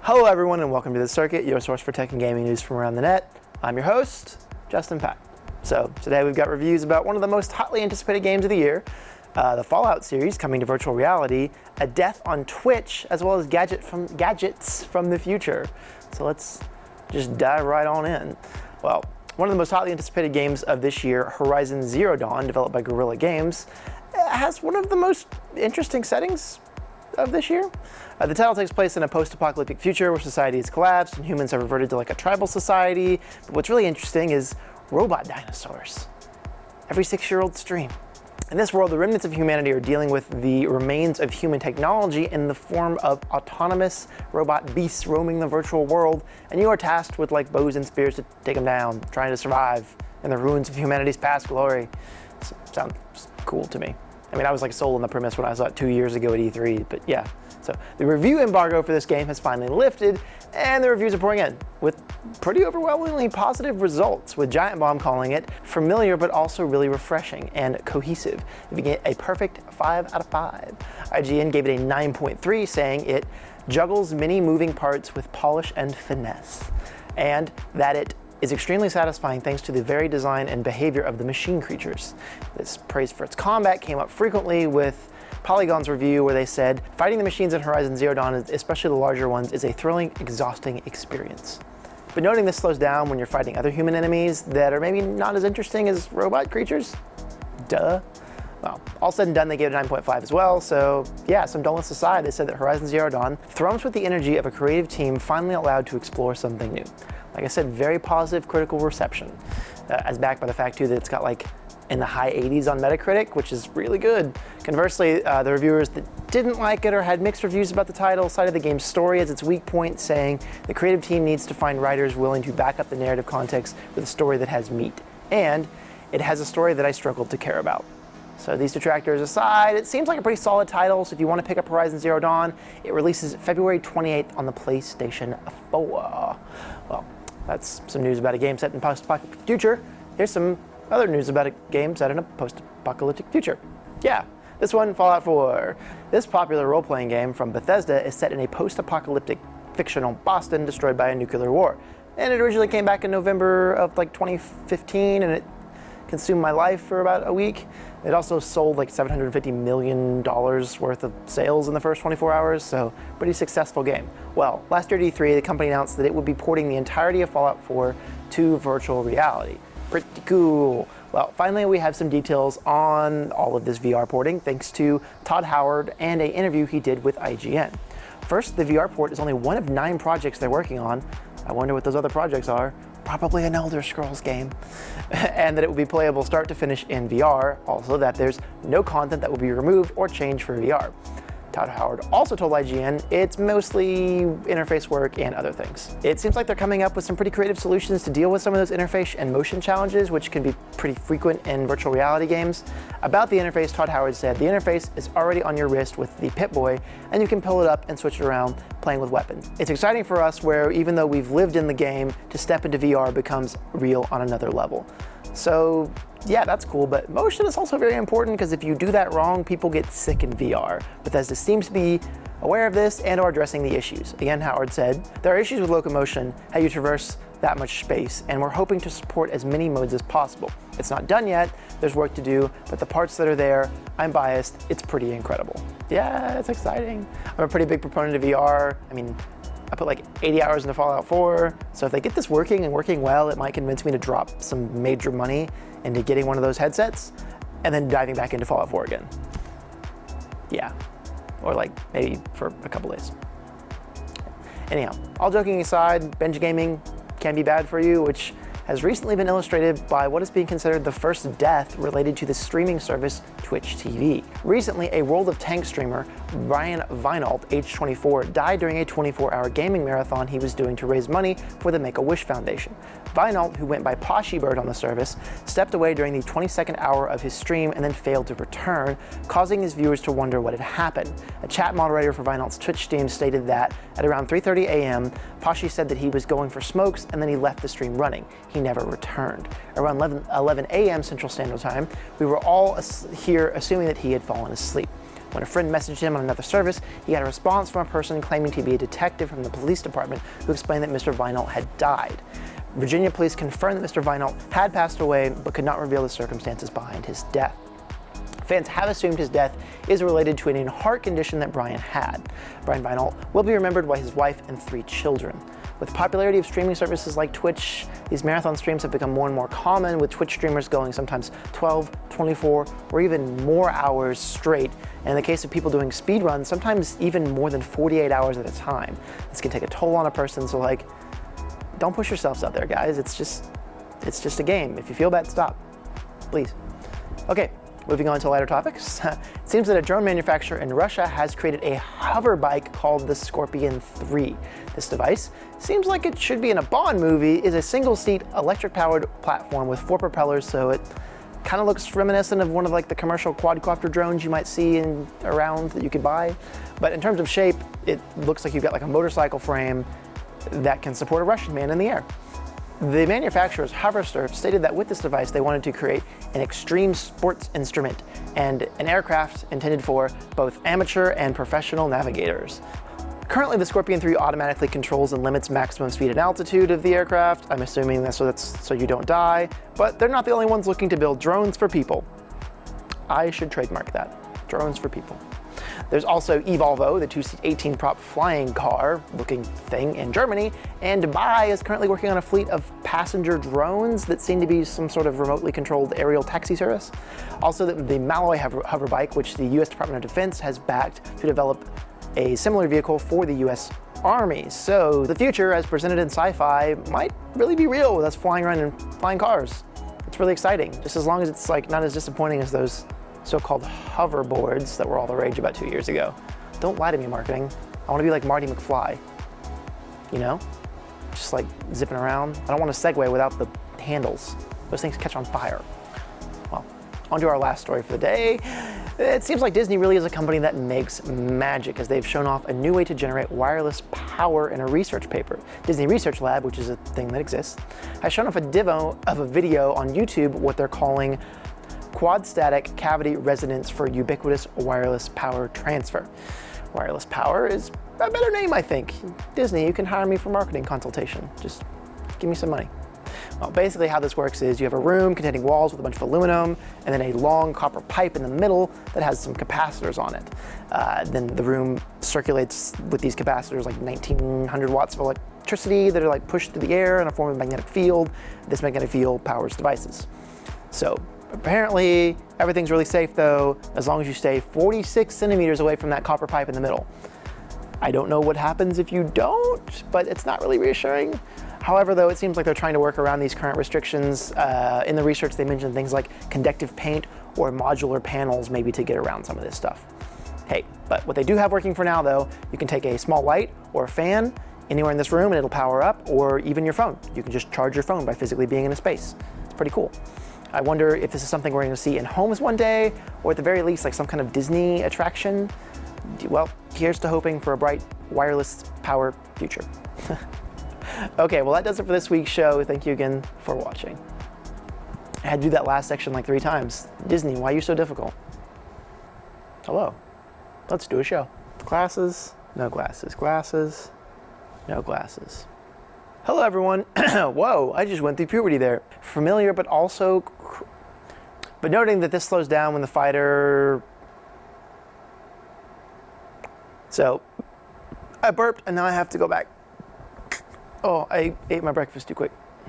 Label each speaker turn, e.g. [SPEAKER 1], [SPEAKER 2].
[SPEAKER 1] Hello everyone and welcome to The Circuit, your source for tech and gaming news from around the net. I'm your host, Justin Pack. So today we've got reviews about one of the most hotly anticipated games of the year, the Fallout series coming to virtual reality, a death on Twitch, as well as gadgets from the future. So let's just dive right on in. Well, one of the most hotly anticipated games of this year, Horizon Zero Dawn, developed by Guerrilla Games, has one of the most interesting settings of this year. The title takes place in a post-apocalyptic future where society has collapsed and humans have reverted to like a tribal society. But what's really interesting is robot dinosaurs. Every 6-year-old stream. In this world, the remnants of humanity are dealing with the remains of human technology in the form of autonomous robot beasts roaming the virtual world, and you are tasked with like bows and spears to take them down, trying to survive in the ruins of humanity's past glory. Sounds cool to me. I mean, I was like sold on the premise when I saw it 2 years ago at E3, but yeah. So the review embargo for this game has finally lifted, and the reviews are pouring in with pretty overwhelmingly positive results, with Giant Bomb calling it familiar but also really refreshing and cohesive. You get a perfect 5 out of 5. IGN gave it a 9.3, saying it juggles many moving parts with polish and finesse, and that it is extremely satisfying thanks to the varied design and behavior of the machine creatures. This praise for its combat came up frequently with Polygon's review, where they said, fighting the machines in Horizon Zero Dawn, especially the larger ones, is a thrilling, exhausting experience. But noting this slows down when you're fighting other human enemies that are maybe not as interesting as robot creatures? Duh. Well, all said and done, they gave it a 9.5 as well, so yeah, some dullness aside, they said that Horizon Zero Dawn thrums with the energy of a creative team finally allowed to explore something new. Like I said, very positive critical reception, as backed by the fact too that it's got like in the high 80s on Metacritic, which is really good. Conversely, the reviewers that didn't like it or had mixed reviews about the title cited the game's story as its weak point, saying the creative team needs to find writers willing to back up the narrative context with a story that has meat, and it has a story that I struggled to care about. So these detractors aside, it seems like a pretty solid title, so if you want to pick up Horizon Zero Dawn, it releases February 28th on the PlayStation 4. Well, that's some news about a game set in post-apocalyptic future. Here's some other news about a game set in a post-apocalyptic future. Yeah, this one, Fallout 4. This popular role-playing game from Bethesda is set in a post-apocalyptic fictional Boston destroyed by a nuclear war. And it originally came back in November of like 2015, and it consumed my life for about a week. It also sold like $750 million worth of sales in the first 24 hours, so pretty successful game. Well, last year at E3, the company announced that it would be porting the entirety of Fallout 4 to virtual reality. Pretty cool. Well, finally we have some details on all of this VR porting thanks to Todd Howard and an interview he did with IGN. First, the VR port is only one of 9 projects they're working on. I wonder what those other projects are. Probably an Elder Scrolls game. And that it will be playable start to finish in VR. Also that there's no content that will be removed or changed for VR. Todd Howard also told IGN it's mostly interface work and other things. It seems like they're coming up with some pretty creative solutions to deal with some of those interface and motion challenges, which can be pretty frequent in virtual reality games. About the interface, Todd Howard said, the interface is already on your wrist with the Pip-Boy, and you can pull it up and switch it around playing with weapons. It's exciting for us where even though we've lived in the game, to step into VR becomes real on another level. So yeah, that's cool, but motion is also very important because if you do that wrong, people get sick in VR. Bethesda seems to be aware of this and are addressing the issues. Again, Howard said, there are issues with locomotion, how you traverse that much space, and we're hoping to support as many modes as possible. It's not done yet, there's work to do, but the parts that are there, I'm biased, it's pretty incredible. Yeah, it's exciting. I'm a pretty big proponent of VR. I mean, I put like 80 hours into Fallout 4, so if they get this working and working well, it might convince me to drop some major money into getting one of those headsets and then diving back into Fallout 4 again. Yeah, or like maybe for a couple days. Anyhow, all joking aside, binge gaming can be bad for you, which has recently been illustrated by what is being considered the first death related to the streaming service Twitch TV. Recently, a World of Tanks streamer, Brian Vinealt, age 24, died during a 24-hour gaming marathon he was doing to raise money for the Make-A-Wish Foundation. Vinealt, who went by Poshybird on the service, stepped away during the 22nd hour of his stream and then failed to return, causing his viewers to wonder what had happened. A chat moderator for Vinealt's Twitch stream stated that at around 3:30 a.m., Poshy said that he was going for smokes and then he left the stream running. He never returned. Around 11 a.m. Central Standard Time, we were all here assuming that he had fallen asleep. When a friend messaged him on another service, he got a response from a person claiming to be a detective from the police department who explained that Mr. Vinyl had died. Virginia police confirmed that Mr. Vinyl had passed away, but could not reveal the circumstances behind his death. Fans have assumed his death is related to an heart condition that Brian had. Brian Vinyl will be remembered by his wife and 3 children. With the popularity of streaming services like Twitch, these marathon streams have become more and more common, with Twitch streamers going sometimes 12, 24, or even more hours straight. And in the case of people doing speed runs, sometimes even more than 48 hours at a time. This can take a toll on a person, so don't push yourselves out there, guys. It's just a game. If you feel bad, stop, please. Okay. Moving on to lighter topics, it seems that a drone manufacturer in Russia has created a hoverbike called the Scorpion 3. This device seems like it should be in a Bond movie, is a single-seat electric-powered platform with 4 propellers, so it kind of looks reminiscent of one of the commercial quadcopter drones you might see around that you could buy. But in terms of shape, it looks like you've got a motorcycle frame that can support a Russian man in the air. The manufacturers, Hoversurf, stated that with this device they wanted to create an extreme sports instrument and an aircraft intended for both amateur and professional navigators. Currently, the Scorpion 3 automatically controls and limits maximum speed and altitude of the aircraft. I'm assuming that's so you don't die, but they're not the only ones looking to build drones for people. I should trademark that. Drones for people. There's also eVolvo, the 2-seat 18-prop flying car looking thing in Germany, and Dubai is currently working on a fleet of passenger drones that seem to be some sort of remotely controlled aerial taxi service. Also, the Malloy hoverbike, which the U.S. Department of Defense has backed to develop a similar vehicle for the U.S. Army. So the future, as presented in sci-fi, might really be real with us flying around in flying cars. It's really exciting, just as long as it's not as disappointing as those so-called hoverboards that were all the rage about 2 years ago. Don't lie to me, marketing. I want to be like Marty McFly. You know? Just zipping around. I don't want to Segway without the handles. Those things catch on fire. Well, on to our last story for the day. It seems like Disney really is a company that makes magic, as they've shown off a new way to generate wireless power in a research paper. Disney Research Lab, which is a thing that exists, has shown off a demo of a video on YouTube, what they're calling quad-static cavity resonance for ubiquitous wireless power transfer. Wireless power is a better name, I think. Disney, you can hire me for marketing consultation. Just give me some money. Well, basically how this works is you have a room containing walls with a bunch of aluminum and then a long copper pipe in the middle that has some capacitors on it. Then the room circulates with these capacitors 1900 watts of electricity that are pushed through the air in a form of magnetic field. This magnetic field powers devices. So apparently, everything's really safe though, as long as you stay 46 centimeters away from that copper pipe in the middle. I don't know what happens if you don't, but it's not really reassuring. However, though, it seems like they're trying to work around these current restrictions. In the research, they mentioned things like conductive paint or modular panels, maybe to get around some of this stuff. Hey, but what they do have working for now, though, you can take a small light or a fan anywhere in this room and it'll power up, or even your phone. You can just charge your phone by physically being in a space. It's pretty cool. I wonder if this is something we're going to see in homes one day, or at the very least, some kind of Disney attraction. Well, here's to hoping for a bright wireless power future. Okay, well that does it for this week's show. Thank you again for watching. I had to do that last section 3 times. Disney, why are you so difficult? Hello, let's do a show. Glasses, no glasses, glasses, no glasses. Hello everyone. Whoa, I just went through puberty there. Familiar, but also, but noting that this slows down when the fighter. So, I burped and now I have to go back. Oh, I ate my breakfast too quick.